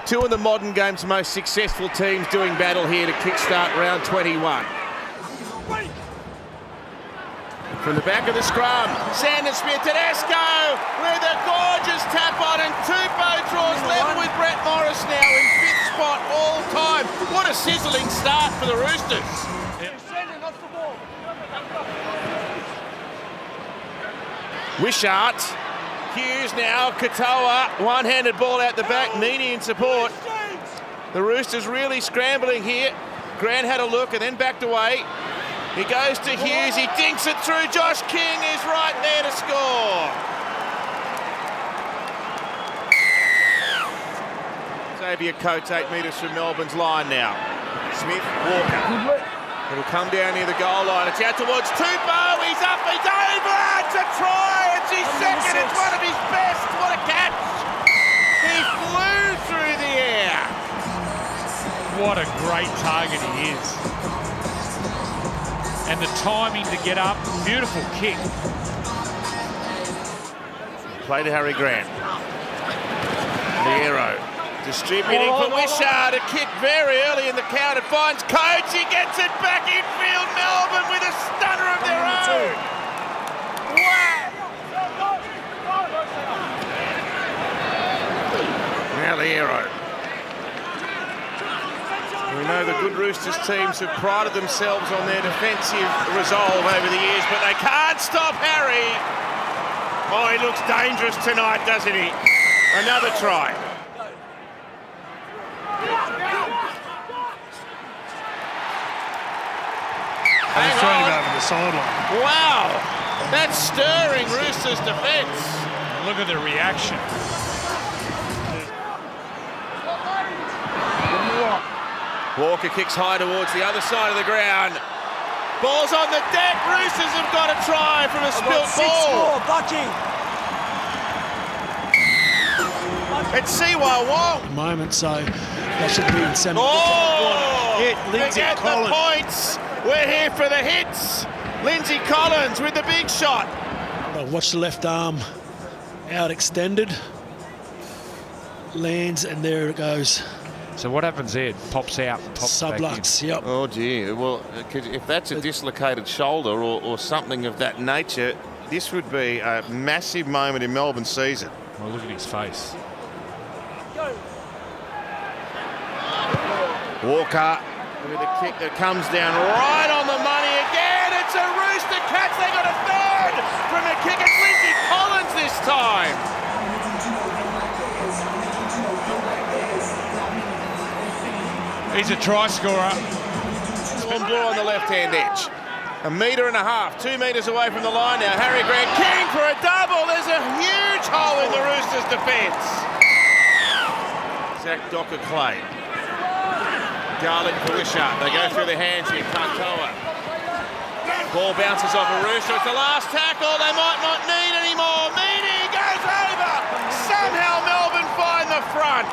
Two of the modern game's most successful teams doing battle here to kickstart round 21. From the back of the scrum, Sanders Smith Tedesco with a gorgeous tap on, and Tupou draws level with Brett Morris now in 5th spot all time. What a sizzling start for the Roosters. Wishart, Hughes now, Katoa, one-handed ball out the back, Meany in support. The Roosters really scrambling here. Grant had a look and then backed away. He goes to Hughes, he dinks it through. Josh King is right there to score. Xavier Coates 8 metres from Melbourne's line now. Smith, Walker. It'll come down near the goal line. It's out towards Tupou. He's up, he's over. It's a try. It's his second. It's one of his best. What a catch. He flew through the air. What a great target he is. And the timing to get up, beautiful kick. Play to Harry Grant. Liero distributing for Wishart. A kick very early in the count. It finds Coates. He gets it back infield. Melbourne with a stunner of their own. Wow. Now Liero. We know the good Roosters teams have prided themselves on their defensive resolve over the years, but they can't stop Harry. Oh, he looks dangerous tonight, doesn't he? Another try. They've thrown him over the sideline. Wow, that's stirring Roosters defence. Look at the reaction. Walker kicks high towards the other side of the ground. Ball's on the deck. Roosters have got a try from a spilt ball. It's Siwa Wong. Moment, so that should be in semi. Oh! Hit Lindsay Forget Collins. the points. We're here for the hits. Lindsay Collins with the big shot. Well, watch the left arm out extended. Lands, and there it goes. So what happens there? It pops out, pops back in. Sublux, yep. Oh dear. Well, if that's a dislocated shoulder or something of that nature, this would be a massive moment in Melbourne's season. Well, look at his face. Walker with a kick that comes down right on the money again. It's a Rooster catch. They got a third from a kick. It's Lindsay Collins this time. He's a try scorer. Storm blue on the left-hand edge. 1.5 metres, 2 metres away from the line now. Harry Grant King for a double. There's a huge hole in the Roosters' defence. Zach Docker-Clay. Garlic for Wishart. They go through the hands here. Katoa. Ball bounces off a Rooster. It's the last tackle. They might not need anymore. Meany goes over. Somehow Melbourne find the front.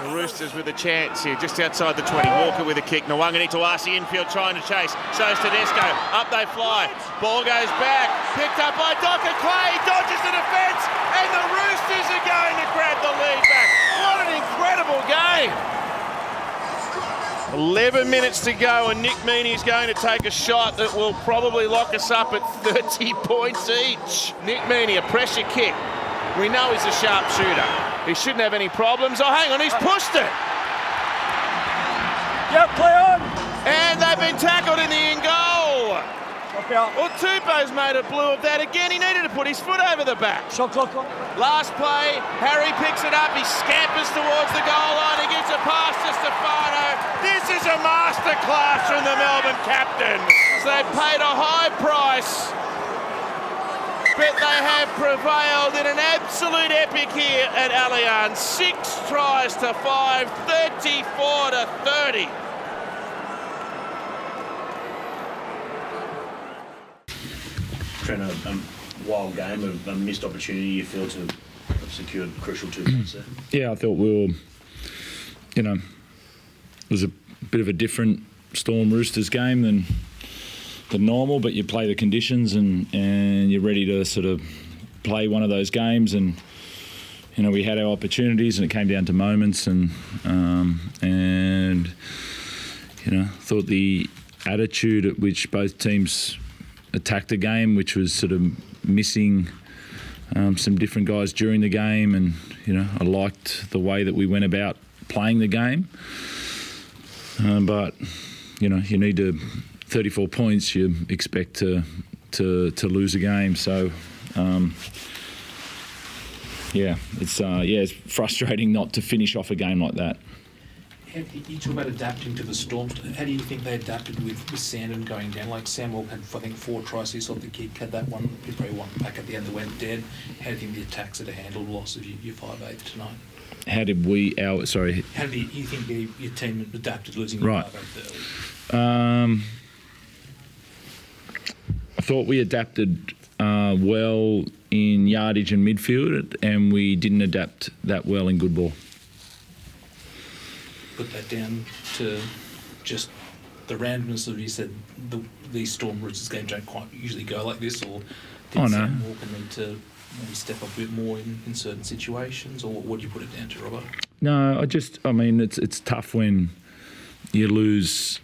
The Roosters with a chance here, just outside the 20. Walker with a kick. Nwangani Tuasi infield trying to chase. So's Tedesco. Up they fly. Ball goes back. Picked up by Docker-Clay. Dodges the defence. And the Roosters are going to grab the lead back. What an incredible game. 11 minutes to go, and Nick Meaney's going to take a shot that will probably lock us up at 30 points each. Nick Meaney, a pressure kick. We know he's a sharp shooter. He shouldn't have any problems. Oh, hang on, he's pushed it. Yep, play on. And they've been tackled in the in goal. Well, Tupou's made a blue of that again. He needed to put his foot over the back. Shot clock on. Last play, Harry picks it up. He scampers towards the goal line. He gives a pass to Stefano. This is a masterclass from the Melbourne captain. So they've paid a high price, but they have prevailed in an absolute epic here at Allianz. 6 tries to 5, 34 to 30. Trent, a wild game, a missed opportunity you feel to have secured crucial 2 points there? Yeah, I thought we were, it was a bit of a different Storm Roosters game than normal, but you play the conditions and you're ready to sort of play one of those games, and we had our opportunities, and it came down to moments, and thought the attitude at which both teams attacked the game, which was sort of missing some different guys during the game, and I liked the way that we went about playing the game. But you need to 34 points. You expect to lose a game, so. It's frustrating not to finish off a game like that. You talk about adapting to the Storm. How do you think they adapted with Sandon going down? Like Samuel had, I think, 4 tries. He saw the kick, had that one. He probably one back at the end that went dead. How do you think the attacks that handled the loss of your 5/8 tonight? How did we? Sorry. How do you think your team adapted losing right. 5/8 early? I thought we adapted well in yardage and midfield, and we didn't adapt that well in good ball. Put that down to just the randomness of, you said these Storm Roosters games don't quite usually go like this, or did Sam Walker need to maybe step up a bit more in certain situations, or what do you put it down to, Robbo? No, it's tough when you lose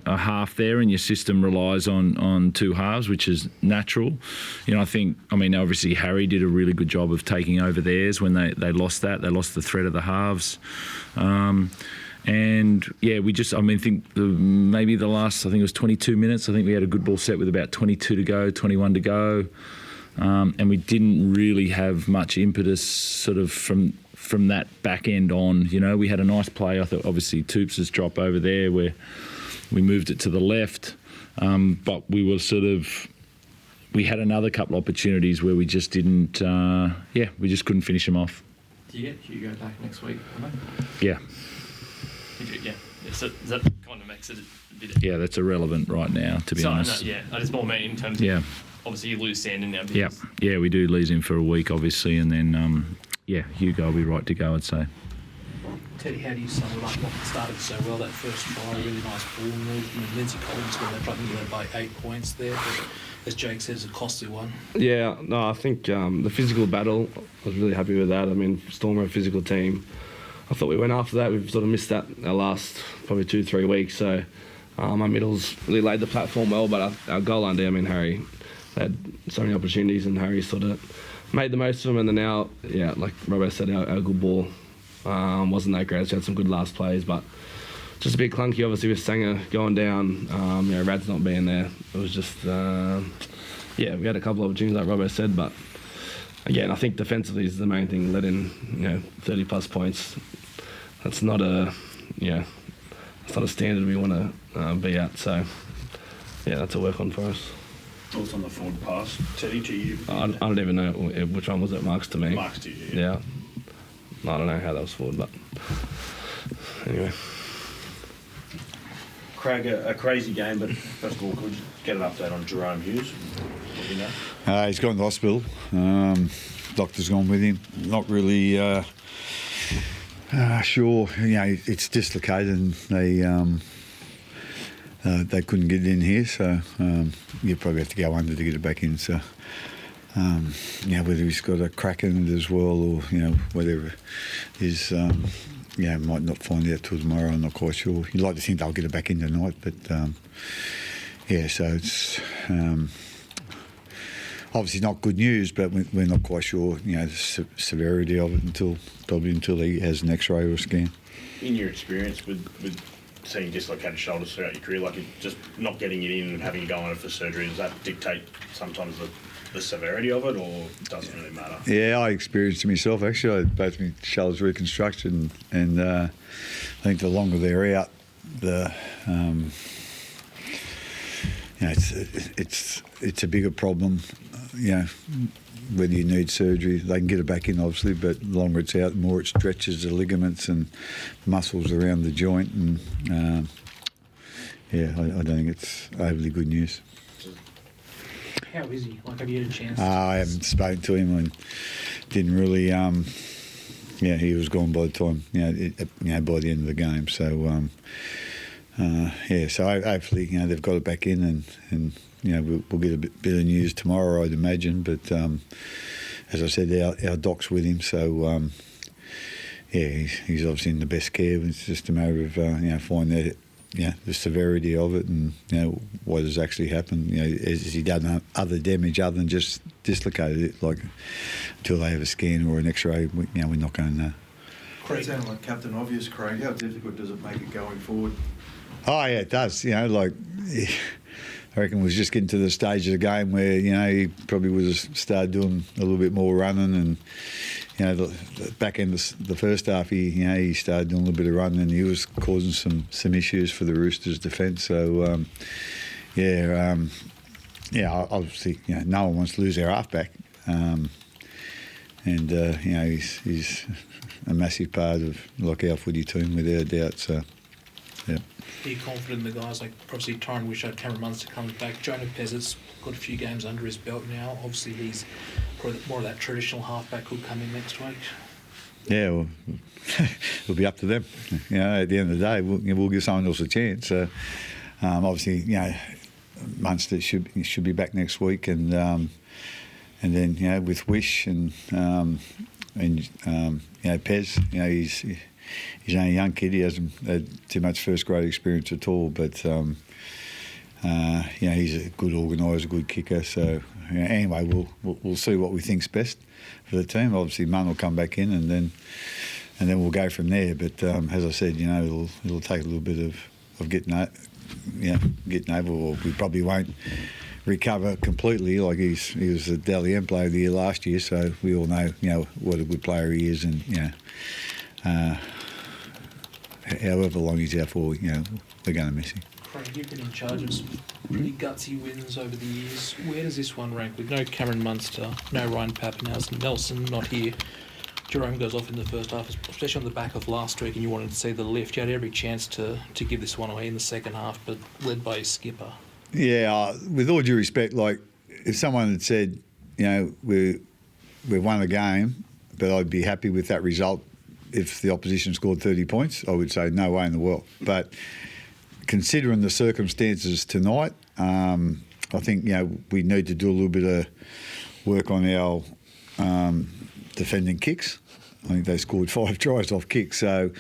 a half there, and your system relies on 2 halves, which is natural. Obviously Harry did a really good job of taking over theirs when they lost that. They lost the threat of the halves. Maybe the last, I think it was 22 minutes, I think we had a good ball set with about 22 to go, 21 to go. And we didn't really have much impetus sort of from that back end on. We had a nice play. I thought obviously Toops' drop over there where we moved it to the left, but we had another couple of opportunities where we just didn't, we just couldn't finish them off. Do you get Hugo back next week? Yeah. Yeah. So that kind of makes it a bit... Yeah, that's irrelevant right now, to be honest. I just more mean in terms of, obviously you lose Sandon now. Yeah, we do lose him for a week, obviously, and then, Hugo will be right to go, I'd say. Teddy, how do you sum it up? What started so well, that first try, really nice ball move. Lindsay Collins got that try, I think he led by 8 points there, but as Jake says, a costly one. Yeah, no, I think the physical battle, I was really happy with that. Storm are a physical team. I thought we went after that. We've sort of missed that our last probably 2-3 weeks, so our middles really laid the platform well, but our goal line there, Harry had so many opportunities, and Harry sort of made the most of them, and then now, like Robbo said, our good ball wasn't that great. We had some good last plays, but just a bit clunky, obviously, with Sanger going down. Rad's not being there. It was just, we had a couple of opportunities, like Robbo said, but again, I think defensively is the main thing. Let in, 30-plus points. That's not a standard we want to be at. So, that's a work on for us. Thoughts on the forward pass, Teddy, to you? I don't even know which one was it. Marks to me. Marks to you, yeah. I don't know how that was forward, but anyway. Craig, a crazy game, but first of all, could you get an update on Jerome Hughes? What do you know? He's gone to the hospital. Doctor's gone with him. Not really sure. It's dislocated, and they couldn't get it in here, so you probably have to go under to get it back in. So. Whether he's got a crack in it as well, or whatever is, might not find out till tomorrow. I'm not quite sure. You'd like to think they'll get it back in tonight, but so it's obviously not good news, but we're not quite sure, the severity of it until he has an X-ray or a scan. In your experience with seeing dislocated shoulders throughout your career, like just not getting it in and having to go on it for surgery, does that dictate sometimes the severity of it, or it doesn't really matter? Yeah, I experienced it myself, actually. I had both my shoulders reconstructed, and I think the longer they're out, it's a bigger problem. Whether you need surgery, they can get it back in, obviously, but the longer it's out, the more it stretches the ligaments and muscles around the joint, and I don't think it's overly good news. How is he? Have you had a chance? I haven't spoken to him, and didn't really. He was gone by the time by the end of the game. So so hopefully they've got it back in, and we'll get a bit of news tomorrow, I'd imagine. But as I said, our doc's with him, so yeah, he's obviously in the best care. It's just a matter of finding out the severity of it and what has actually happened. Has he done other damage other than just dislocated it? Like until they have a scan or an X-ray, we're not going to know. Craig, it sounded like Captain Obvious, Craig. How difficult does it make it going forward? Oh yeah, it does. I reckon we was just getting to the stage of the game where he probably would have started doing a little bit more running, and the back end of the first half he started doing a little bit of running, and he was causing some issues for the Roosters' defence. So obviously no one wants to lose their halfback, and he's a massive part of our footy team without a doubt. So yeah. Are you confident the guys like obviously Tyron Wishart, Cameron Munster comes back? Jonah Pezz's got a few games under his belt now. Obviously he's probably more of that traditional halfback who'll come in next week. Yeah, well, it'll be up to them. At the end of the day, we'll give someone else a chance. Obviously, Munster should be back next week, and then with Wish and Pez, he's only a young kid. He hasn't had too much first grade experience at all, but he's a good organiser, good kicker. So anyway, we'll see what we think's best for the team. Obviously, Munn will come back in, and then we'll go from there. But as I said, it'll take a little bit of getting over. Or we probably won't recover completely. Like he was the Dally M player of the year last year, so we all know what a good player he is, and however long he's out for, we're going to miss him. Craig, you've been in charge of some pretty gutsy wins over the years. Where does this one rank? With no Cameron Munster, no Ryan Papenhuyzen, Nelson not here. Jerome goes off in the first half, especially on the back of last week, and you wanted to see the lift. You had every chance to give this one away in the second half, but led by his skipper. Yeah, with all due respect, like if someone had said, we've won a game, but I'd be happy with that result if the opposition scored 30 points, I would say no way in the world. But considering the circumstances tonight, I think we need to do a little bit of work on our defending kicks. I think they scored 5 tries off kicks, so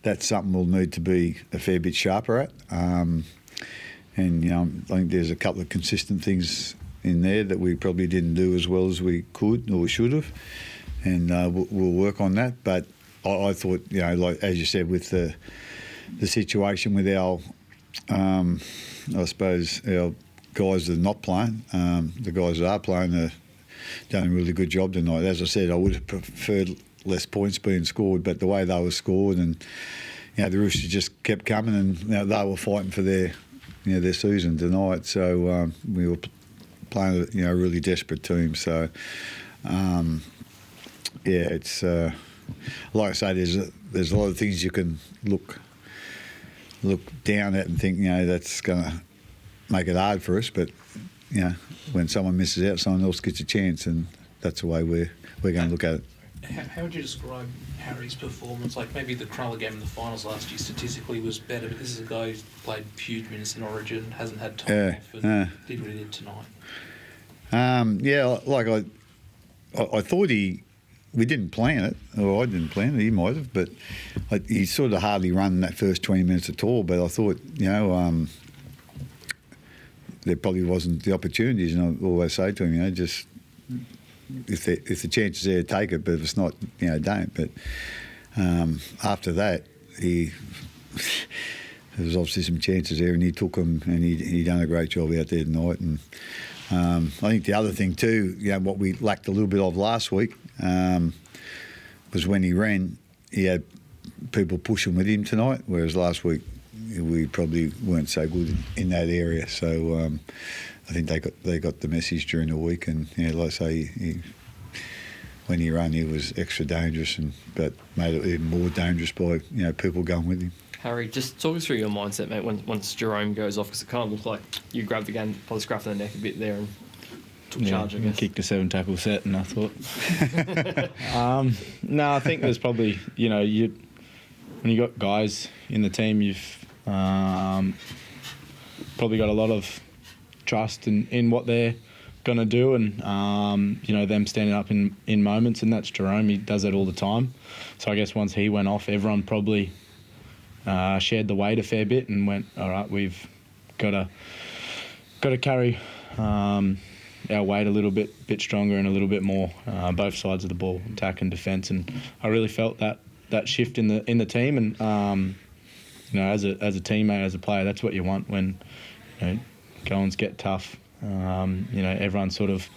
that's something we'll need to be a fair bit sharper at. And I think there's a couple of consistent things in there that we probably didn't do as well as we could or we should have, and we'll work on that. But I thought, like as you said, with the situation with our, I suppose our guys that are not playing, the guys that are playing are done a really good job tonight. As I said, I would have preferred less points being scored, but the way they were scored, and the Roosters just kept coming, and they were fighting for their season tonight. So we were playing a really desperate team. So it's. Like I say, there's a lot of things you can look down at and think, that's going to make it hard for us. But when someone misses out, someone else gets a chance, and that's the way we're going to look at it. How would you describe Harry's performance? Like maybe the Cronulla game in the finals last year statistically was better, but this is a guy who's played huge minutes in Origin, hasn't had time off, and did what he did tonight. Like I thought we didn't plan it, or I didn't plan it, he might have, but he sort of hardly run that first 20 minutes at all. But I thought, there probably wasn't the opportunities, and I always say to him, just if the chance is there, take it, but if it's not, don't. But after that, there was obviously some chances there, and he took them, and he done a great job out there tonight. And I think the other thing too, what we lacked a little bit of last week was when he ran, he had people pushing with him tonight, whereas last week we probably weren't so good in that area. So I think they got the message during the week, and like I say, when he ran, he was extra dangerous, but made it even more dangerous by people going with him. Harry, just talk us through your mindset, mate, once Jerome goes off, because it kind of looked like you grabbed the game by the scruff of the neck a bit there and took charge, I guess. Kicked a 7-tackle set, and I thought. No, I think there's probably, when you got guys in the team, you've probably got a lot of trust in what they're going to do, and them standing up in moments, and that's Jerome. He does that all the time. So I guess once he went off, everyone probably shared the weight a fair bit and went, all right, we've got to carry our weight a little bit stronger and a little bit more, both sides of the ball, attack and defence. And I really felt that shift in the team. And as a teammate, as a player, that's what you want when goings get tough. Everyone sort of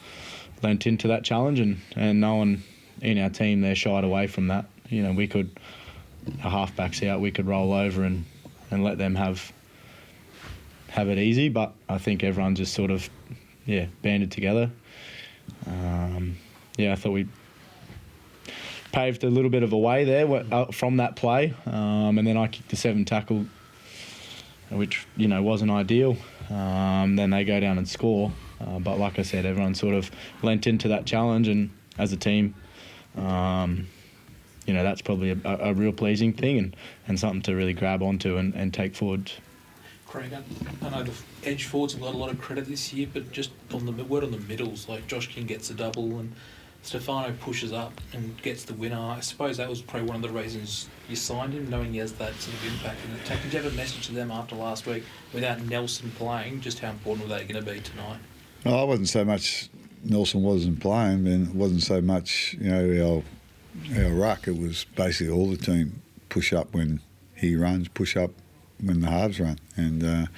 lent into that challenge, and no one in our team there shied away from that. We could, our halfbacks out, we could roll over and let them have it easy, but I think everyone just sort of banded together. I thought we paved a little bit of a way there from that play, and then I kicked the 7 tackle, which wasn't ideal. Then they go down and score, but like I said, everyone sort of lent into that challenge, and as a team, that's probably a real pleasing thing and something to really grab onto and take forward. Craig, I know the edge forwards have got a lot of credit this year, but just on the middles, like Josh King gets a double and Stefano pushes up and gets the winner. I suppose that was probably one of the reasons you signed him, knowing he has that sort of impact in the attack. Did you have a message to them after last week, without Nelson playing, just how important were they going to be tonight? Well, I wasn't so much Nelson wasn't playing, and it wasn't so much our ruck. It was basically all the team push up when he runs, push up when the halves run, and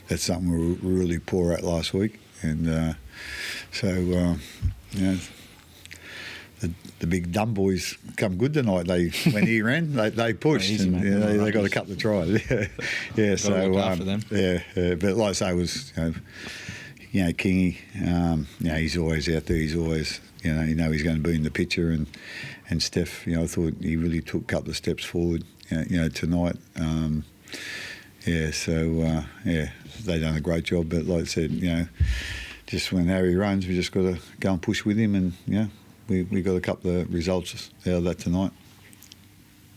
that's something we were really poor at last week. And the big dumb boys come good tonight. When he ran, they pushed, easy, and mate. they got a couple of tries. Yeah. So look after them. But like I say, it was Kingy. He's always out there. He's always he's going to be in the picture, and Steph. I thought he really took a couple of steps forward. Tonight. They done a great job. But like I said, just when Harry runs, we just got to go and push with him, and we got a couple of results out of that tonight.